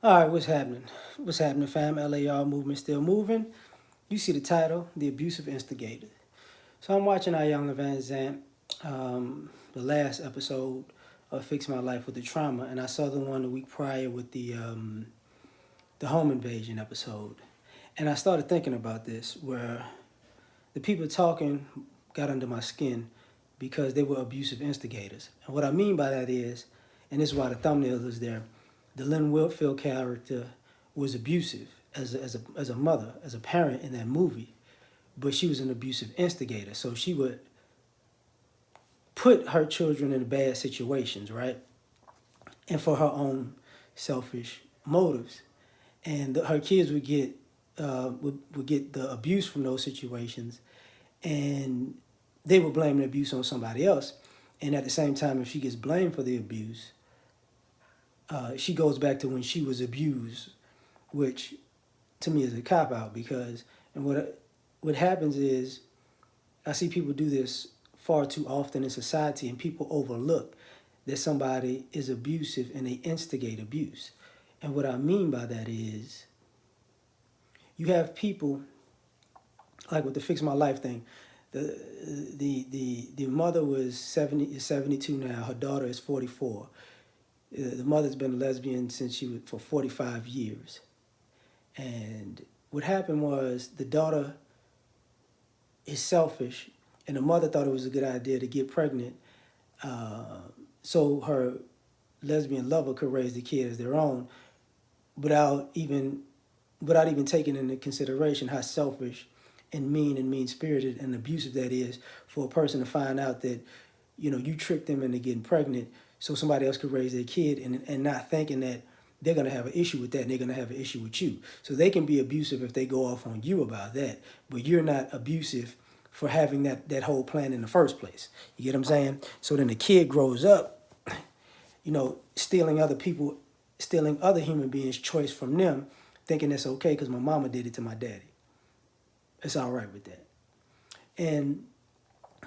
All right, what's happening? What's happening, fam? L.A.R. movement still moving. You see the title, The Abusive Instigator. So I'm watching Iyanla Van Zant, the last episode of Fix My Life with the Trauma, and I saw the one the week prior with the home invasion episode. And I started thinking about this, where the people talking got under my skin because they were abusive instigators. And what I mean by that is, and this is why the thumbnail is there, the Lynn Whitfield character was abusive as a mother, as a parent in that movie, but she was an abusive instigator. So she would put her children in bad situations, right? And for her own selfish motives. And her kids would get the abuse from those situations, and they would blame the abuse on somebody else. And at the same time, if she gets blamed for the abuse, she goes back to when she was abused, which to me is a cop out because and what happens is I see people do this far too often in society, and people overlook that somebody is abusive and they instigate abuse. And what I mean by that is you have people like with the Fix My Life thing. The mother was 72 now. Her daughter is 44. The mother's been a lesbian since she was for 45 years. And what happened was the daughter is selfish, and the mother thought it was a good idea to get pregnant, so her lesbian lover could raise the kid as their own, without even taking into consideration how selfish and mean spirited and abusive that is for a person to find out that you tricked them into getting pregnant so somebody else could raise their kid, and not thinking that they're going to have an issue with that and they're going to have an issue with you. So they can be abusive if they go off on you about that, but you're not abusive for having that whole plan in the first place. You get what I'm saying? So then the kid grows up, stealing other human beings' choice from them, thinking it's okay because my mama did it to my daddy. It's all right with that. And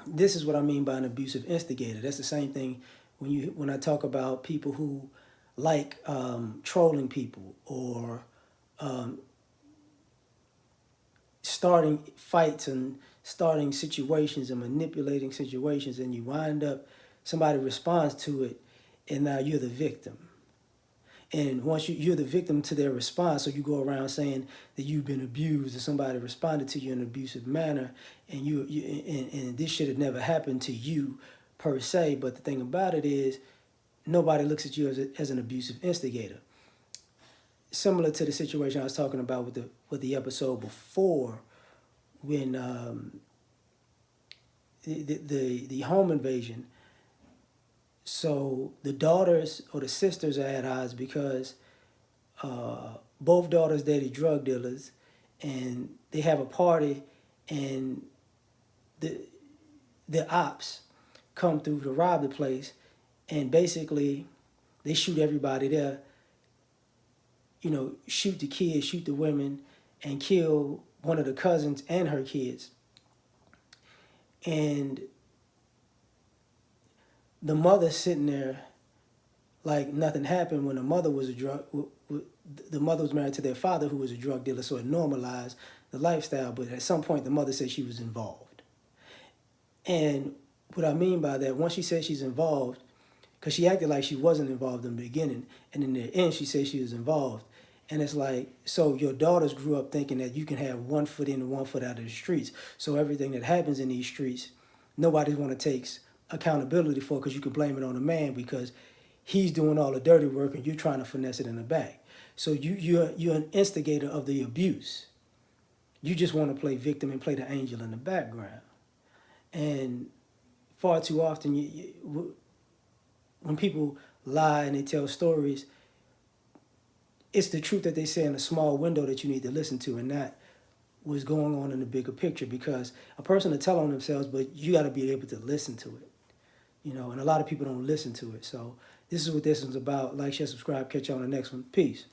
this is what I mean by an abusive instigator. That's the same thing when I talk about people who like trolling people or starting fights and starting situations and manipulating situations, and you wind up, somebody responds to it, and now you're the victim. And once you're the victim to their response, so you go around saying that you've been abused or somebody responded to you in an abusive manner, and and this should have never happened to you per se. But the thing about it is, nobody looks at you as an abusive instigator. Similar to the situation I was talking about with the episode before, when the home invasion. So the daughters or the sisters are at odds because both daughters dated drug dealers, and they have a party, and the ops come through to rob the place, and basically they shoot everybody there. Shoot the kids, shoot the women, and kill one of the cousins and her kids. And the mother sitting there like nothing happened when the mother was the mother was married to their father, who was a drug dealer, so it normalized the lifestyle. But at some point, the mother said she was involved. And what I mean by that, once she said she's involved, because she acted like she wasn't involved in the beginning, and in the end, she said she was involved. And it's like, so your daughters grew up thinking that you can have 1 foot in and 1 foot out of the streets. So everything that happens in these streets, nobody want to take accountability for, because you can blame it on the man because he's doing all the dirty work and you're trying to finesse it in the back. So you're an instigator of the abuse. You just want to play victim and play the angel in the background. And far too often, when people lie and they tell stories, it's the truth that they say in a small window that you need to listen to, and not what's going on in the bigger picture. Because a person will tell on themselves, but you got to be able to listen to it. And a lot of people don't listen to it. So this is what this is about. Like, share, subscribe. Catch you on the next one. Peace.